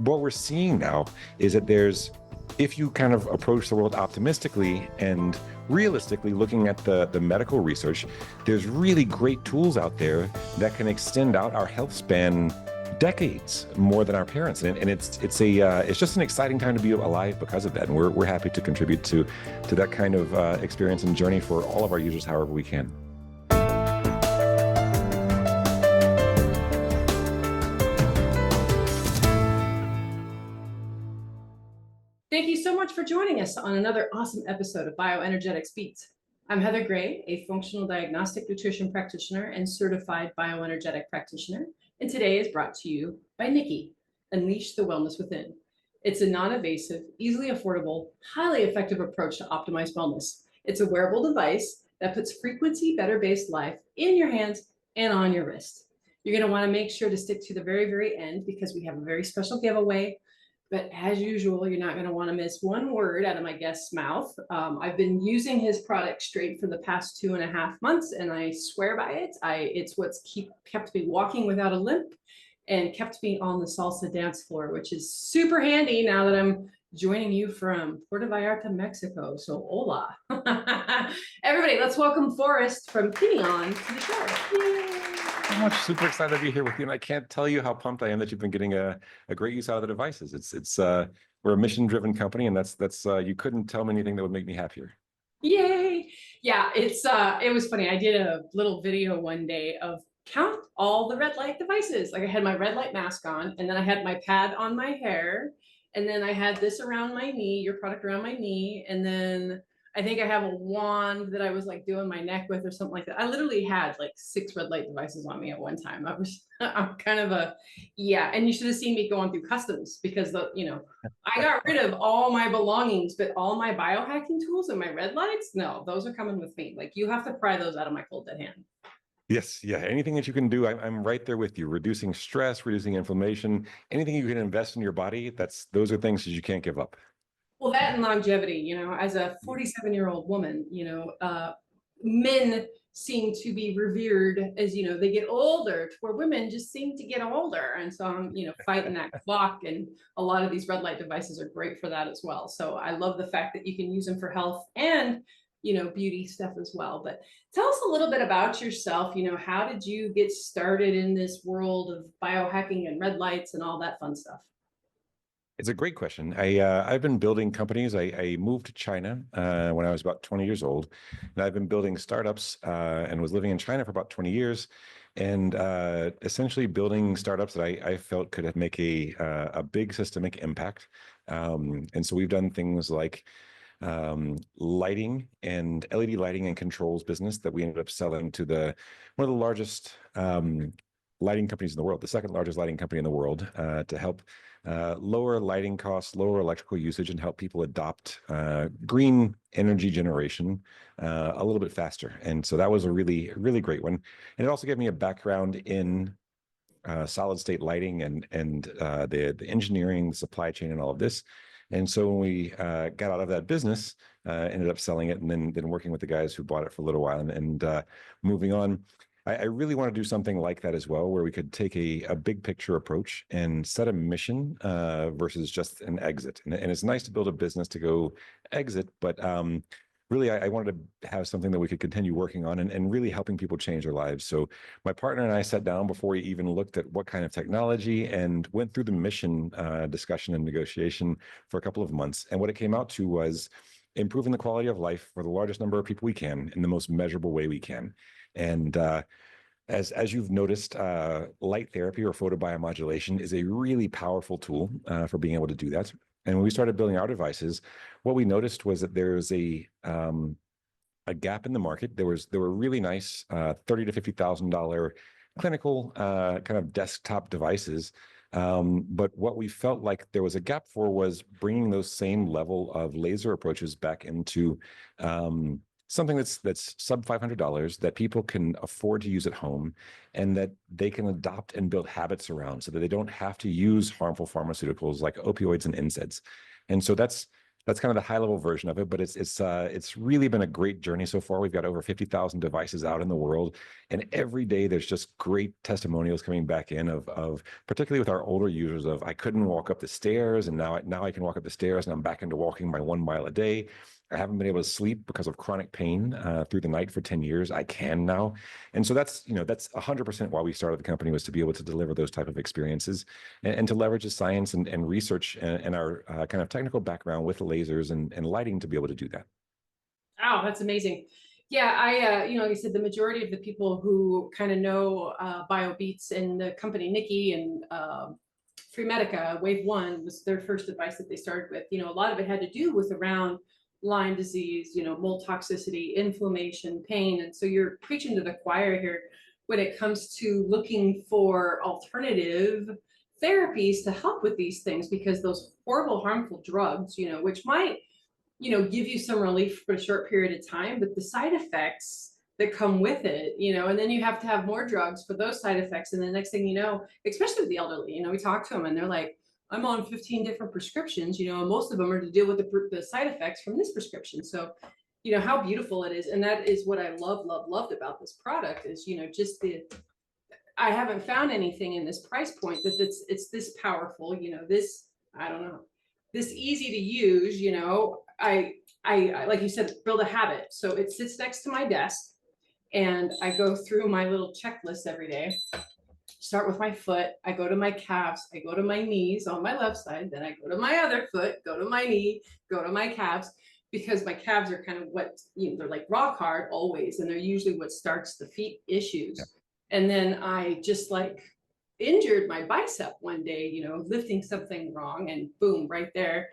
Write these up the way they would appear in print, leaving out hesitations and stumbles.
what we're seeing now is that if you kind of approach the world optimistically and realistically looking at the medical research, there's really great tools out there that can extend out our health span decades more than our parents. And it's just an exciting time to be alive because of that. And we're happy to contribute to that kind of experience and journey for all of our users however we can. Thank you so much for joining us on another awesome episode of Bioenergetics Beat. I'm Heather Gray, a functional diagnostic nutrition practitioner and certified bioenergetic practitioner. And today is brought to you by Nikki, Unleash the Wellness Within. It's a non-invasive, easily affordable, highly effective approach to optimize wellness. It's a wearable device that puts frequency better based life in your hands and on your wrist. You're going to want to make sure to stick to the very, very end because we have a very special giveaway. But as usual, you're not going to want to miss one word out of my guest's mouth. I've been using his product straight for the past 2.5 months, and I swear by it. It's what's kept me walking without a limp and kept me on the salsa dance floor, which is super handy now that I'm joining you from Puerto Vallarta, Mexico. So hola. Everybody, let's welcome Forrest from Kineon to the show. Yay. So much, super excited to be here with you, and I can't tell you how pumped I am that you've been getting a great use out of the devices. We're a mission-driven company, and that's you couldn't tell me anything that would make me happier. Yay! Yeah, it was funny. I did a little video one day of count all the red light devices. Like I had my red light mask on, and then I had my pad on my hair, and then I had this around my knee, your product around my knee, and then I think I have a wand that I was like doing my neck with or something like that. I literally had like 6 red light devices on me at one time. I'm kind of and you should have seen me going through customs because I got rid of all my belongings, but all my biohacking tools and my red lights, no, those are coming with me. Like you have to pry those out of my cold dead hand. Yes, yeah, anything that you can do, I'm right there with you. Reducing stress, reducing inflammation, anything you can invest in your body, those are things that you can't give up. Well, that and longevity, as a 47-year-old woman, men seem to be revered as, they get older, to where women just seem to get older. And so I'm, fighting that clock. And a lot of these red light devices are great for that as well. So I love the fact that you can use them for health and, beauty stuff as well. But tell us a little bit about yourself. How did you get started in this world of biohacking and red lights and all that fun stuff? It's a great question. I've been building companies. I moved to China when I was about 20 years old, and I've been building startups and was living in China for about 20 years, and essentially building startups that I felt could make a big systemic impact. And so we've done things like lighting and LED lighting and controls business that we ended up selling to one of the largest lighting companies in the world, the second largest lighting company in the world, to help lower lighting costs, lower electrical usage, and help people adopt green energy generation a little bit faster. And so that was a really, really great one. And it also gave me a background in solid state lighting and the engineering, the supply chain, and all of this. And so when we got out of that business, ended up selling it and then working with the guys who bought it for a little while and moving on. I really want to do something like that as well, where we could take a big picture approach and set a mission versus just an exit. And it's nice to build a business to go exit, but really I wanted to have something that we could continue working on and really helping people change their lives. So my partner and I sat down before we even looked at what kind of technology and went through the mission discussion and negotiation for a couple of months. And what it came out to was improving the quality of life for the largest number of people we can in the most measurable way we can. And as you've noticed, light therapy or photobiomodulation is a really powerful tool for being able to do that. And when we started building our devices, what we noticed was that there's a gap in the market. There were really nice $30,000 to $50,000 clinical kind of desktop devices. But what we felt like there was a gap for was bringing those same level of laser approaches back into something that's sub $500 that people can afford to use at home and that they can adopt and build habits around so that they don't have to use harmful pharmaceuticals like opioids and NSAIDs. And so that's That's kind of the high level version of it, but it's really been a great journey so far. We've got over 50,000 devices out in the world, and every day there's just great testimonials coming back in of particularly with our older users of I couldn't walk up the stairs, and now I can walk up the stairs, and I'm back into walking my 1 mile a day. I haven't been able to sleep because of chronic pain through the night for 10 years. I can now. And so that's 100% why we started the company, was to be able to deliver those type of experiences and to leverage the science and research and our kind of technical background with lasers and lighting to be able to do that. Oh, that's amazing. Yeah, I, like I said, the majority of the people who kind of know BioBeats and the company Nikki and Freemedica, Wave One was their first device that they started with. A lot of it had to do with around Lyme disease, mold toxicity, inflammation, pain. And so you're preaching to the choir here when it comes to looking for alternative therapies to help with these things, because those horrible, harmful drugs, which might give you some relief for a short period of time, but the side effects that come with it, and then you have to have more drugs for those side effects. And the next thing you know, especially with the elderly, we talk to them and they're like, I'm on 15 different prescriptions, and most of them are to deal with the side effects from this prescription. So, how beautiful it is. And that is what I loved about this product is, just I haven't found anything in this price point that it's this powerful, this, I don't know, this easy to use, I like you said, build a habit. So it sits next to my desk and I go through my little checklist every day. Start with my foot. I go to my calves. I go to my knees on my left side. Then I go to my other foot, go to my knee, go to my calves, because my calves are kind of what, they're like rock hard always. And they're usually what starts the feet issues. Yeah. And then I just injured my bicep one day, lifting something wrong, and boom, right there.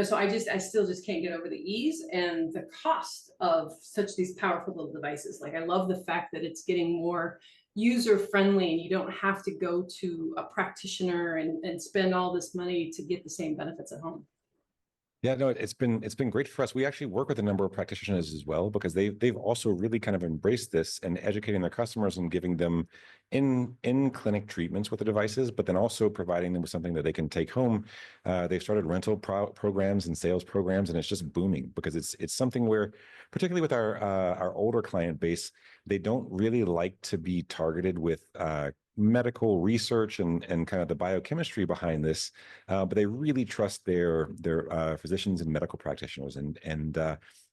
So I still just can't get over the ease and the cost of such these powerful little devices. Like, I love the fact that it's getting more user friendly and you don't have to go to a practitioner and spend all this money to get the same benefits at home. Yeah, no, it's been great for us. We actually work with a number of practitioners as well, because they've also really kind of embraced this and educating their customers and giving them in clinic treatments with the devices, but then also providing them with something that they can take home. They've started rental programs and sales programs, and it's just booming because it's something where, particularly with our older client base, they don't really like to be targeted with medical research and kind of the biochemistry behind this, but they really trust their physicians and medical practitioners, and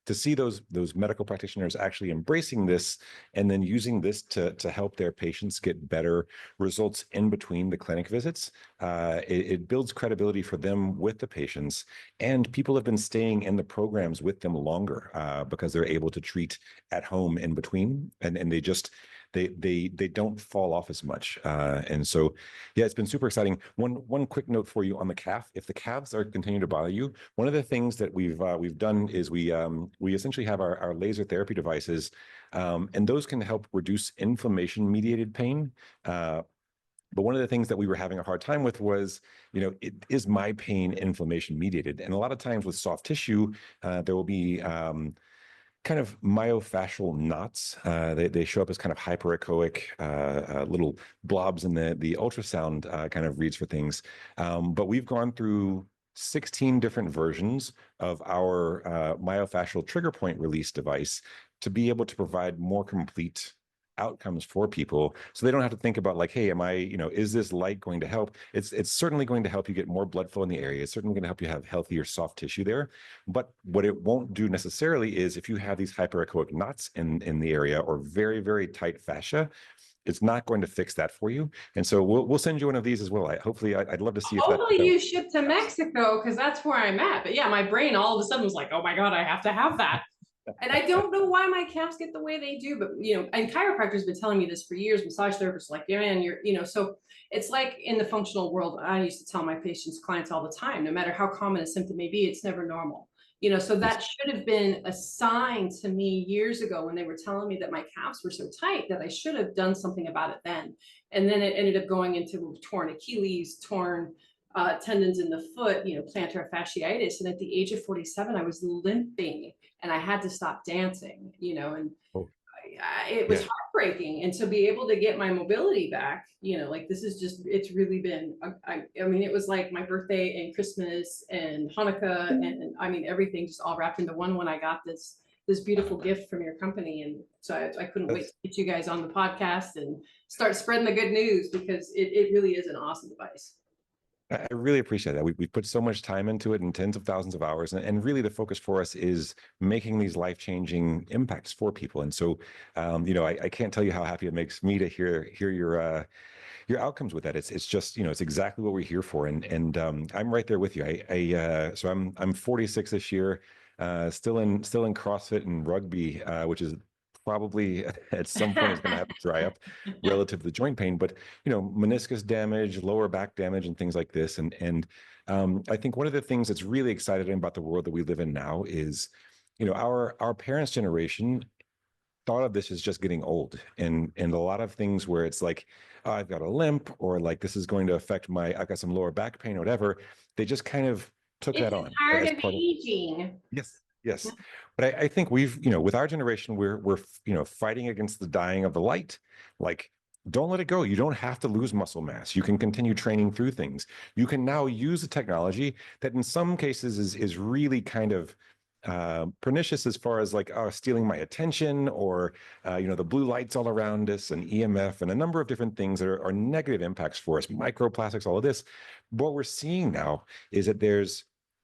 to see those medical practitioners actually embracing this and then using this to help their patients get better results in between the clinic visits, it builds credibility for them with the patients, and people have been staying in the programs with them longer because they're able to treat at home in between, and they don't fall off as much. And so, yeah, it's been super exciting. One quick note for you on the calf. If the calves are continuing to bother you, one of the things that we've done is we essentially have our laser therapy devices, and those can help reduce inflammation mediated pain. But one of the things that we were having a hard time with was, is my pain inflammation mediated? And a lot of times with soft tissue, there will be kind of myofascial knots. They show up as kind of hyperechoic little blobs in the ultrasound kind of reads for things. But we've gone through 16 different versions of our myofascial trigger point release device to be able to provide more complete outcomes for people, so they don't have to think about like, hey, is this light going to help? It's certainly going to help you get more blood flow in the area. It's certainly going to help you have healthier soft tissue there. But what it won't do necessarily is if you have these hyperechoic knots in the area or very, very tight fascia, it's not going to fix that for you. And so we'll send you one of these as well. I'd love to see if that. Hopefully you ship to Mexico, because that's where I'm at. But yeah, my brain all of a sudden was like, oh my God, I have to have that. And I don't know why my calves get the way they do, but and chiropractors have been telling me this for years. Massage therapists like, yeah, man, so it's like in the functional world. I used to tell my clients all the time, no matter how common a symptom may be, it's never normal. So that should have been a sign to me years ago when they were telling me that my calves were so tight that I should have done something about it then. And then it ended up going into torn Achilles, torn tendons in the foot, plantar fasciitis. And at the age of 47, I was limping and I had to stop dancing, and Oh. it was heartbreaking. And to be able to get my mobility back, you know, like this is just, it's really been, I mean, it was like my birthday and Christmas and Hanukkah, and I mean, everything just all wrapped into one when I got this beautiful gift from your company. And so I couldn't wait to get you guys on the podcast and start spreading the good news, because it really is an awesome device. I really appreciate that. We put so much time into it and tens of thousands of hours. And really the focus for us is making these life-changing impacts for people. And so, you know, I can't tell you how happy it makes me to hear your outcomes with that. It's just, you know, it's exactly what we're here for. And I'm right there with you. So I'm 46 this year, still in CrossFit and rugby, which is probably at some point is going to have to dry up relative to the joint pain, but you know, meniscus damage, lower back damage, and things like this. And I think one of the things that's really exciting about the world that we live in now is, you know, our parents' generation thought of this as just getting old, and a lot of things where it's like, oh, I've got a limp, or like this is going to affect I've got some lower back pain or whatever. They just kind of took that on part as of part of aging. yes. But I think we've, you know, with our generation, we're you know, fighting against the dying of the light. Like, don't let it go. You don't have to lose muscle mass. You can continue training through things. You can now use the technology that in some cases is really kind of pernicious as far as like, oh, stealing my attention, or you know, the blue lights all around us, and EMF, and a number of different things that are negative impacts for us, microplastics, all of this. What we're seeing now is that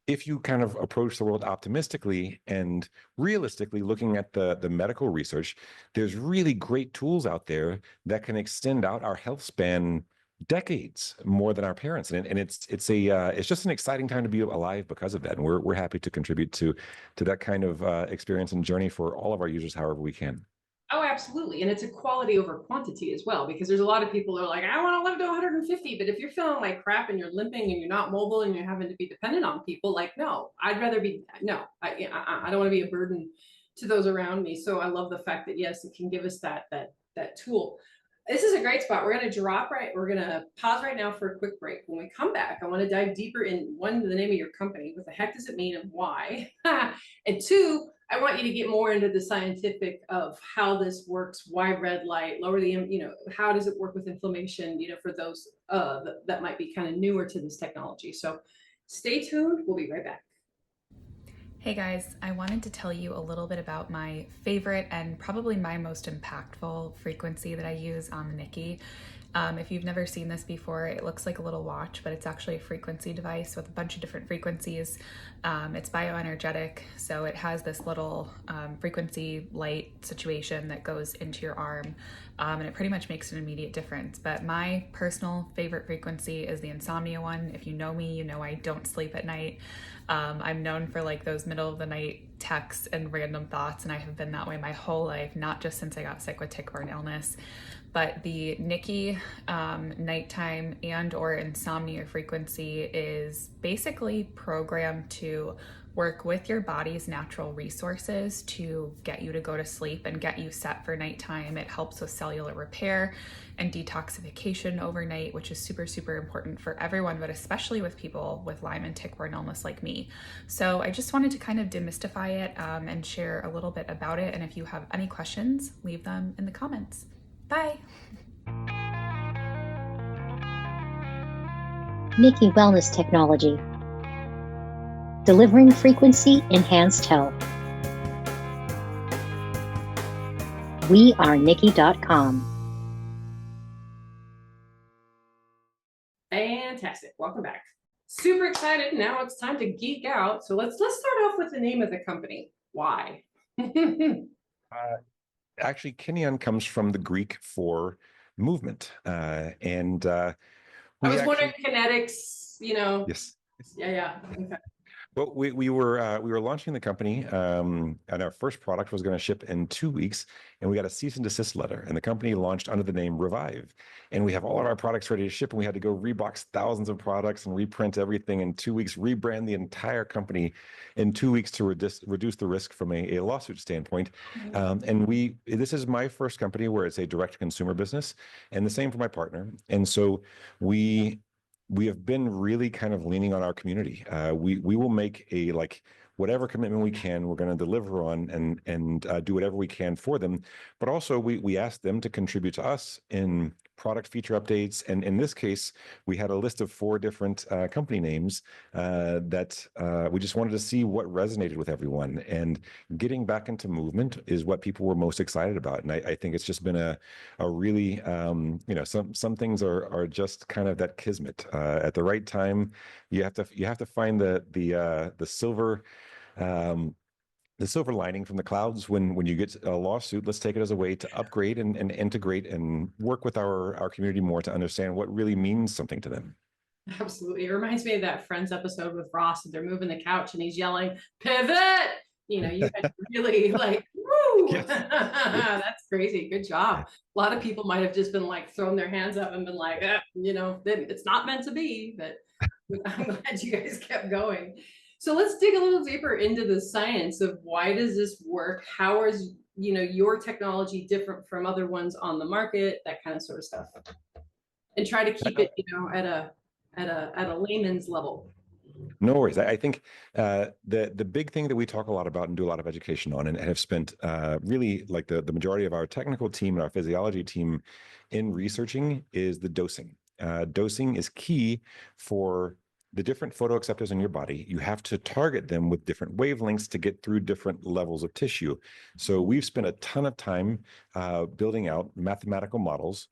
if you kind of approach the world optimistically and realistically, looking at the medical research, there's really great tools out there that can extend out our health span decades more than our parents. And it's just an exciting time to be alive because of that. And we're happy to contribute to that kind of experience and journey for all of our users however we can. Oh, absolutely. And it's a quality over quantity as well, because there's a lot of people who are like, I want to live to 150, but if you're feeling like crap and you're limping and you're not mobile and you're having to be dependent on people, like, no, I'd rather be, no, I don't want to be a burden to those around me. So I love the fact that, yes, it can give us that tool. This is a great spot. We're going to pause right now for a quick break. When we come back, I want to dive deeper in, one, the name of your company, what the heck does it mean and why? And two, I want you to get more into the scientific of how this works, why red light, lower the, you know, how does it work with inflammation, you know, for those that might be kind of newer to this technology. So stay tuned. We'll be right back. Hey guys, I wanted to tell you a little bit about my favorite and probably my most impactful frequency that I use on the Nikki. If you've never seen this before, it looks like a little watch, but it's actually a frequency device with a bunch of different frequencies. It's bioenergetic, so it has this little frequency light situation that goes into your arm, and it pretty much makes an immediate difference. But my personal favorite frequency is the insomnia one. If you know me, you know I don't sleep at night. I'm known for like those middle of the night texts and random thoughts, and I have been that way my whole life, not just since I got sick with tick-borne illness. But the Nikki nighttime and or insomnia frequency is basically programmed to work with your body's natural resources to get you to go to sleep and get you set for nighttime. It helps with cellular repair and detoxification overnight, which is super, super important for everyone, but especially with people with Lyme and tick-borne illness like me. So I just wanted to kind of demystify it and share a little bit about it. And if you have any questions, leave them in the comments. Bye. Nikki Wellness Technology. Delivering frequency enhanced health. We are Nikki.com. Fantastic. Welcome back. Super excited. Now it's time to geek out. So let's start off with the name of the company. Why? Actually, Kineon comes from the Greek for movement, and I was wondering kinetics, you know. Yes. Yeah. Okay. Well, we were launching the company, and our first product was going to ship in 2 weeks, and we got a cease and desist letter, and the company launched under the name Revive, and we have all of our products ready to ship, and we had to go rebox thousands of products and reprint everything in 2 weeks, rebrand the entire company in 2 weeks to reduce the risk from a lawsuit standpoint. And this is my first company where it's a direct consumer business, and the same for my partner. And so we we have been really kind of leaning on our community. We will make a whatever commitment we can, we're going to deliver on and do whatever we can for them. But also we ask them to contribute to us in product feature updates. And in this case, we had a list of 4 different company names that we just wanted to see what resonated with everyone. And getting back into movement is what people were most excited about. And I think it's just been a really, some things are just kind of that kismet. At the right time, you have to find the silver lining from the clouds when you get a lawsuit. Let's take it as a way to upgrade and integrate and work with our community more to understand what really means something to them. Absolutely. It reminds me of that Friends episode with Ross, and they're moving the couch and he's yelling, pivot. You had to really woo. Yes. That's crazy. Good job. A lot of people might have just been thrown their hands up and been like, it's not meant to be, but I'm glad you guys kept going. So let's dig a little deeper into the science of why does this work? How is, your technology different from other ones on the market, that kind of sort of stuff. And try to keep it, at a layman's level. No worries. I think the big thing that we talk a lot about and do a lot of education on and have spent really the majority of our technical team and our physiology team in researching is the dosing. Dosing is key for the different photoacceptors in your body. You have to target them with different wavelengths to get through different levels of tissue. So we've spent a ton of time building out mathematical models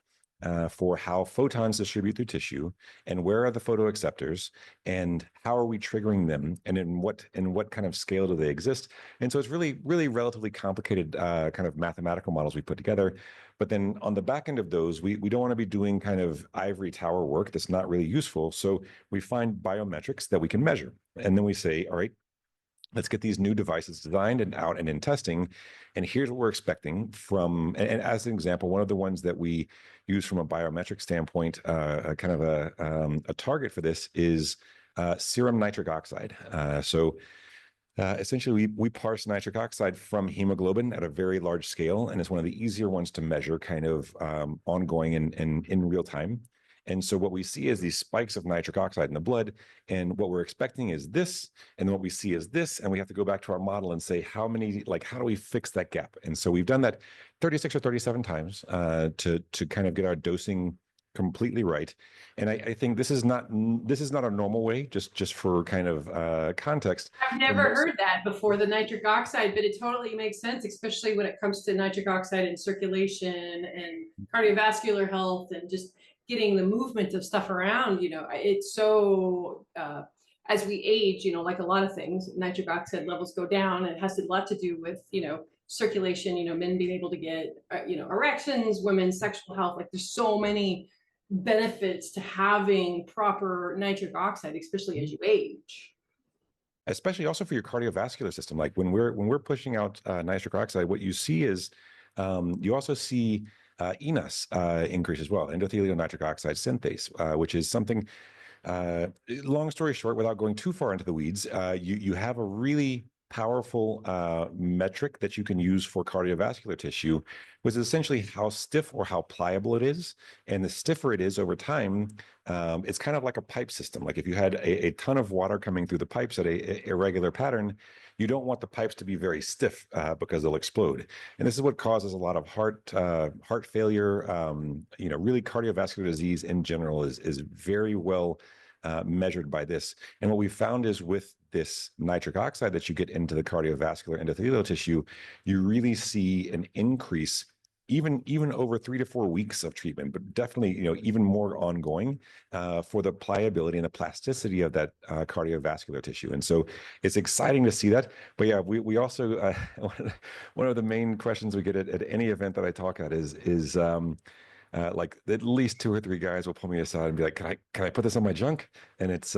for how photons distribute through tissue, and where are the photoacceptors, and how are we triggering them, and in what kind of scale do they exist. And so it's really relatively complicated kind of mathematical models we put together. But then on the back end of those, we don't want to be doing kind of ivory tower work that's not really useful. So we find biometrics that we can measure, and then we say, all right, let's get these new devices designed and out and in testing. And here's what we're expecting from, and as an example, one of the ones that we use from a biometric standpoint, kind of a target for this is serum nitric oxide. Essentially, we parse nitric oxide from hemoglobin at a very large scale, and it's one of the easier ones to measure kind of ongoing and in real time. And so what we see is these spikes of nitric oxide in the blood, and what we're expecting is this, and then what we see is this, and we have to go back to our model and say how do we fix that gap? And so we've done that 36 or 37 times to kind of get our dosing completely right. And I think this is not a normal way, just for kind of context. I've never heard that before, the nitric oxide, but it totally makes sense, especially when it comes to nitric oxide in circulation and cardiovascular health and just getting the movement of stuff around. It's so as we age, like a lot of things, nitric oxide levels go down. It has a lot to do with circulation, men being able to get erections, women's sexual health. There's so many benefits to having proper nitric oxide, especially as you age. Especially also for your cardiovascular system. Like when we're pushing out nitric oxide, what you see is you also see ENOS increase as well, endothelial nitric oxide synthase, which is something, long story short, without going too far into the weeds, you have a really powerful metric that you can use for cardiovascular tissue, which is essentially how stiff or how pliable it is. And the stiffer it is over time, it's kind of like a pipe system. Like if you had a ton of water coming through the pipes at a irregular pattern, you don't want the pipes to be very stiff because they'll explode. And this is what causes a lot of heart failure. Really cardiovascular disease in general is very well measured by this. And what we found is with this nitric oxide that you get into the cardiovascular endothelial tissue, you really see an increase even over 3 to 4 weeks of treatment, but definitely, even more ongoing for the pliability and the plasticity of that cardiovascular tissue. And so it's exciting to see that. But yeah, we also, one of the main questions we get at any event that I talk at is like at least 2 or 3 guys will pull me aside and be like, can I put this on my junk? And it's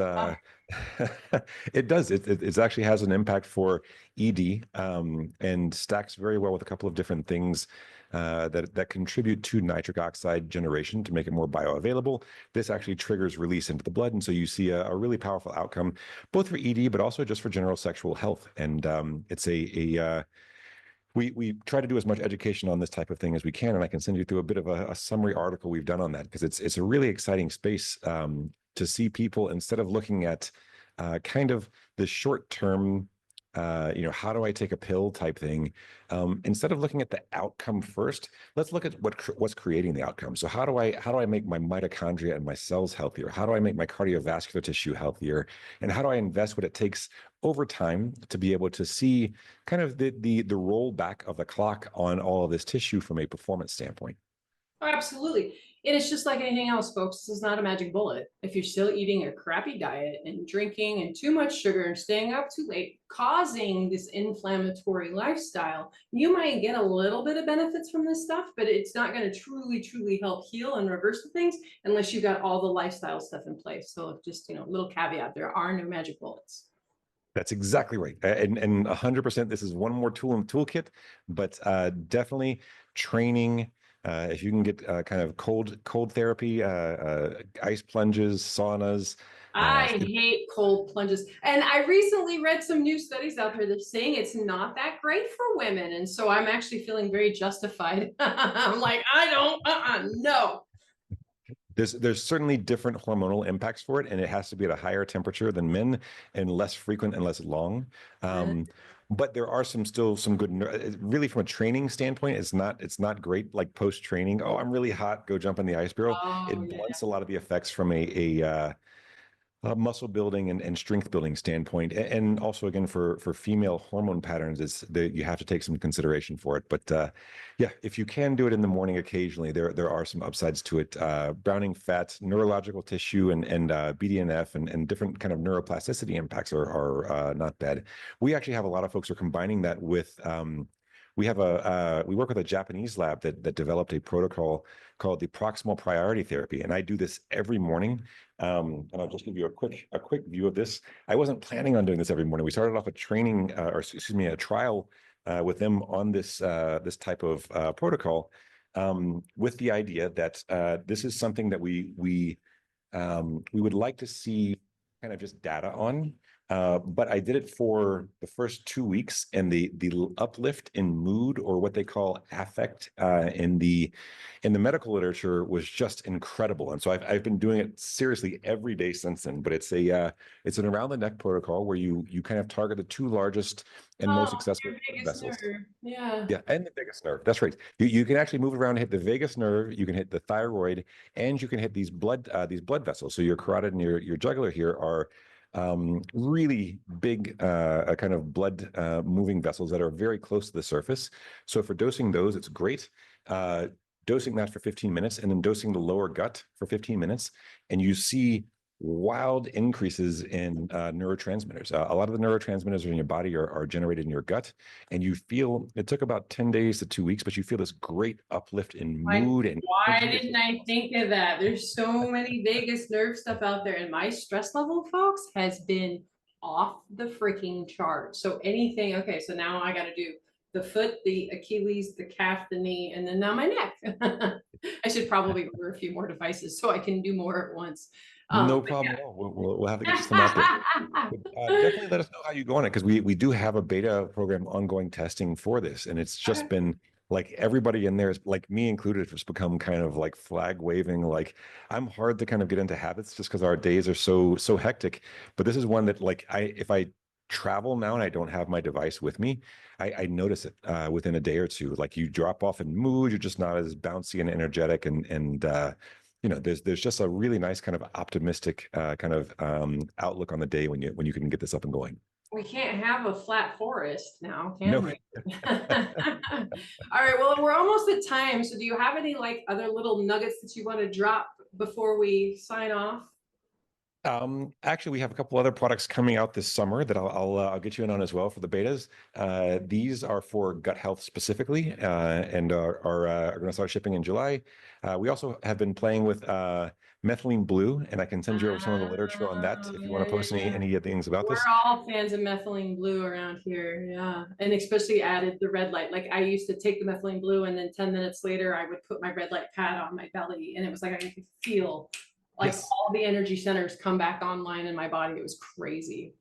it does. It actually has an impact for ED and stacks very well with a couple of different things that contribute to nitric oxide generation to make it more bioavailable. This actually triggers release into the blood, and so you see a really powerful outcome, both for ED but also just for general sexual health. And it's we try to do as much education on this type of thing as we can, and I can send you through a bit of a summary article we've done on that, because it's a really exciting space to see people, instead of looking at kind of the short term, how do I take a pill type thing? Instead of looking at the outcome first, let's look at what's creating the outcome. So how do I make my mitochondria and my cells healthier? How do I make my cardiovascular tissue healthier? And how do I invest what it takes over time to be able to see kind of the rollback of the clock on all of this tissue from a performance standpoint? Oh, absolutely. And it's just like anything else, folks. This is not a magic bullet. If you're still eating a crappy diet and drinking and too much sugar and staying up too late, causing this inflammatory lifestyle, you might get a little bit of benefits from this stuff, but it's not going to truly help heal and reverse the things unless you've got all the lifestyle stuff in place. So just, little caveat, there are no magic bullets. That's exactly right. And 100%, this is one more tool in the toolkit, but definitely training. If you can get kind of cold therapy, ice plunges, saunas. I hate cold plunges. And I recently read some new studies out there that are saying it's not that great for women. And so I'm actually feeling very justified. I'm like, I don't, no. There's certainly different hormonal impacts for it, and it has to be at a higher temperature than men and less frequent and less long. But there are still some good, really from a training standpoint, it's not great like post training. Oh, I'm really hot, go jump in the ice barrel. It blunts a lot of the effects from a muscle building and strength building standpoint, and also again for female hormone patterns, is that you have to take some consideration for it. But yeah, if you can do it in the morning occasionally, there are some upsides to it. Browning fat, neurological tissue, and BDNF and different kind of neuroplasticity impacts are not bad. We actually have a lot of folks who are combining that with. We work with a Japanese lab that developed a protocol called the proximal priority therapy, and I do this every morning. And I'll just give you a quick view of this. I wasn't planning on doing this every morning. We started off a training, a trial with them on this type of protocol, with the idea that this is something that we would like to see kind of just data on. But I did it for the first 2 weeks, and the uplift in mood, or what they call affect, in the medical literature, was just incredible. And so I've been doing it seriously every day since then. But it's an around the neck protocol where you kind of target the two largest and most accessible vessels. Nerve. Yeah. Yeah, and the vagus nerve. That's right. You can actually move it around and hit the vagus nerve. You can hit the thyroid, and you can hit these blood vessels. So your carotid and your jugular here are really big kind of blood moving vessels that are very close to the surface. So for dosing those, it's great. Dosing that for 15 minutes, and then dosing the lower gut for 15 minutes, and you see wild increases in neurotransmitters. A lot of the neurotransmitters in your body are generated in your gut, and you feel, it took about 10 days to 2 weeks, but you feel this great uplift in mood. And why didn't I think of that? There's so many vagus nerve stuff out there, and my stress level, folks, has been off the freaking chart. So anything, okay, so now I got to do the foot, the Achilles, the calf, the knee, and then now my neck. I should probably order a few more devices so I can do more at once. No problem at all. We'll have to get you some out there. But, definitely let us know how you go on it, because we do have a beta program ongoing testing for this, and it's just been like everybody in there, is like me included, has become kind of like flag waving. Like, I'm hard to kind of get into habits just because our days are so hectic. But this is one that, like, if I travel now and I don't have my device with me, I notice it within a day or two. Like, you drop off in mood, you're just not as bouncy and energetic, and there's just a really nice kind of optimistic kind of outlook on the day when you can get this up and going. We can't have a flat forest now, can No. we? All right, well, we're almost at time. So do you have any like other little nuggets that you want to drop before we sign off? Actually, we have a couple other products coming out this summer that I'll get you in on as well for the betas. These are for gut health specifically, and are going to start shipping in July. We also have been playing with methylene blue, and I can send you over some of the literature on that if you want to post any things about this. We're all fans of methylene blue around here, yeah, and especially added the red light. Like, I used to take the methylene blue, and then 10 minutes later, I would put my red light pad on my belly, and it was like I could feel like all the energy centers come back online in my body. It was crazy.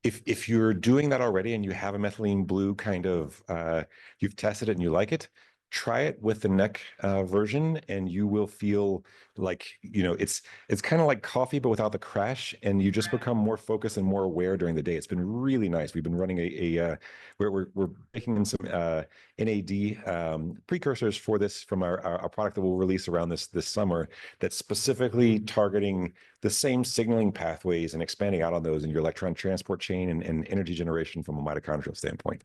If you're doing that already and you have a methylene blue kind of, you've tested it and you like it, try it with the neck version, and you will feel like, it's kind of like coffee, but without the crash, and you just become more focused and more aware during the day. It's been really nice. We've been running we're making in some NAD precursors for this from our product that we'll release around this summer, that's specifically targeting the same signaling pathways and expanding out on those in your electron transport chain and energy generation from a mitochondrial standpoint.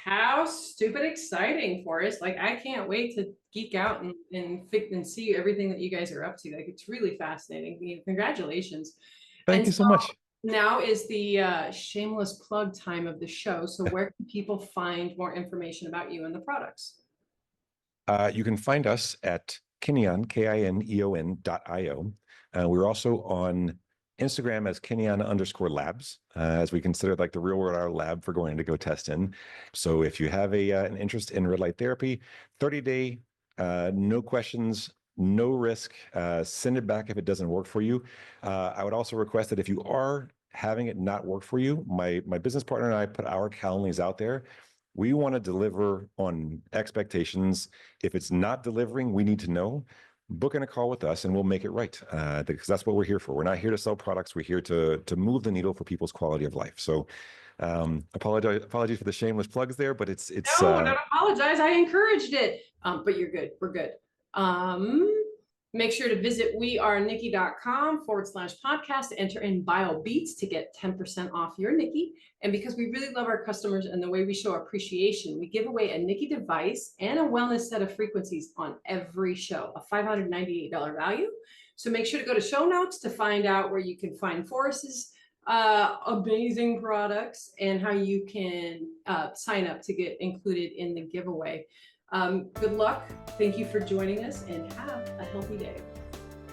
How stupid exciting, Forrest. Like, I can't wait to geek out and see everything that you guys are up to. Like, it's really fascinating. Congratulations. Thank you so much. Now is the shameless plug time of the show. So where can people find more information about you and the products? You can find us at Kineon, Kineon.io. We're also on Instagram as Kineon_labs, as we consider like the real world our lab for going to go test in. So if you have an interest in red light therapy, 30-day, no questions, no risk, send it back if it doesn't work for you. I would also request that if you are having it not work for you, my business partner and I put our Calendlies out there. We want to deliver on expectations. If it's not delivering, we need to know. Book in a call with us and we'll make it right, because that's what we're here for. We're not here to sell products. We're here to move the needle for people's quality of life. So apologies for the shameless plugs there, but it's no, don't apologize. I encouraged it. But you're good. We're good. Make sure to visit wearenikki.com/podcast to enter in BioBeats to get 10% off your Nikki. And because we really love our customers and the way we show appreciation, we give away a Nikki device and a wellness set of frequencies on every show, a $598 value. So make sure to go to show notes to find out where you can find Forrest's amazing products and how you can sign up to get included in the giveaway. Good luck. Thank you for joining us and have a healthy day.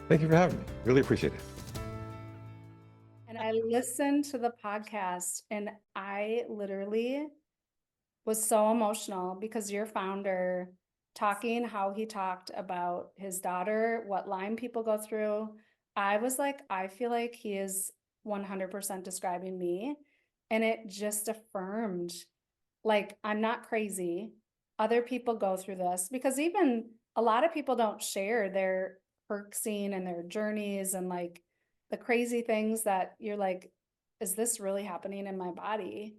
Thank you for having me. Really appreciate it. And I listened to the podcast and I literally was so emotional because your founder talking how he talked about his daughter, what Lyme people go through. I was like, I feel like he is 100% describing me. And it just affirmed, like, I'm not crazy. Other people go through this, because even a lot of people don't share their perksing and their journeys and like the crazy things that you're like, is this really happening in my body?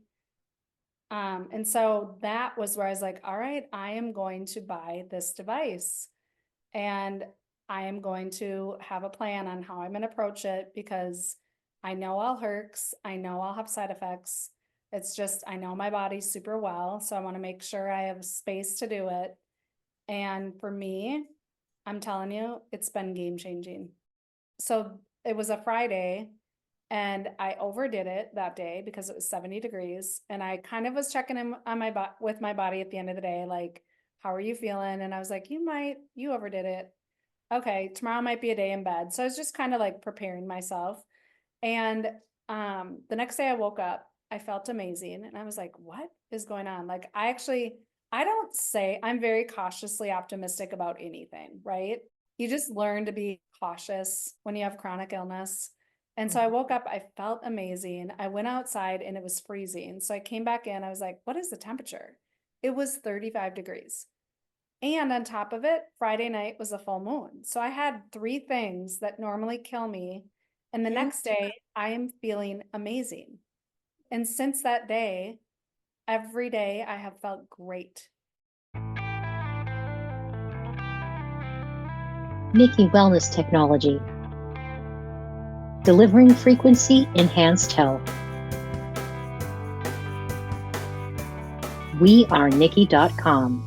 And so that was where I was like, all right, I am going to buy this device and I am going to have a plan on how I'm going to approach it, because I know I'll herx. I know I'll have side effects. It's just, I know my body super well. So I want to make sure I have space to do it. And for me, I'm telling you, it's been game changing. So it was a Friday and I overdid it that day because it was 70 degrees. And I kind of was checking in on with my body at the end of the day, like, how are you feeling? And I was like, you overdid it. Okay, tomorrow might be a day in bed. So I was just kind of like preparing myself. And the next day I woke up, I felt amazing. And I was like, what is going on? Like, I'm very cautiously optimistic about anything, right? You just learn to be cautious when you have chronic illness. And so I woke up, I felt amazing. I went outside and it was freezing. So I came back in, I was like, what is the temperature? It was 35 degrees. And on top of it, Friday night was a full moon. So I had 3 things that normally kill me. And the next day I am feeling amazing. And since that day, every day I have felt great. Nikki Wellness Technology. Delivering frequency enhanced health. wearenikki.com.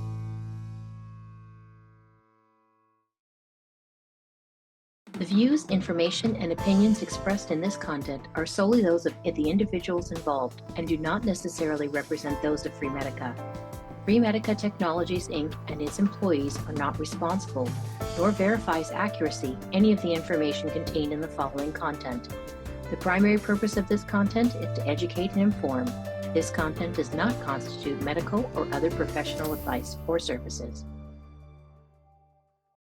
The views, information, and opinions expressed in this content are solely those of the individuals involved and do not necessarily represent those of FreeMedica. FreeMedica Technologies, Inc. and its employees are not responsible, nor verifies accuracy any of the information contained in the following content. The primary purpose of this content is to educate and inform. This content does not constitute medical or other professional advice or services.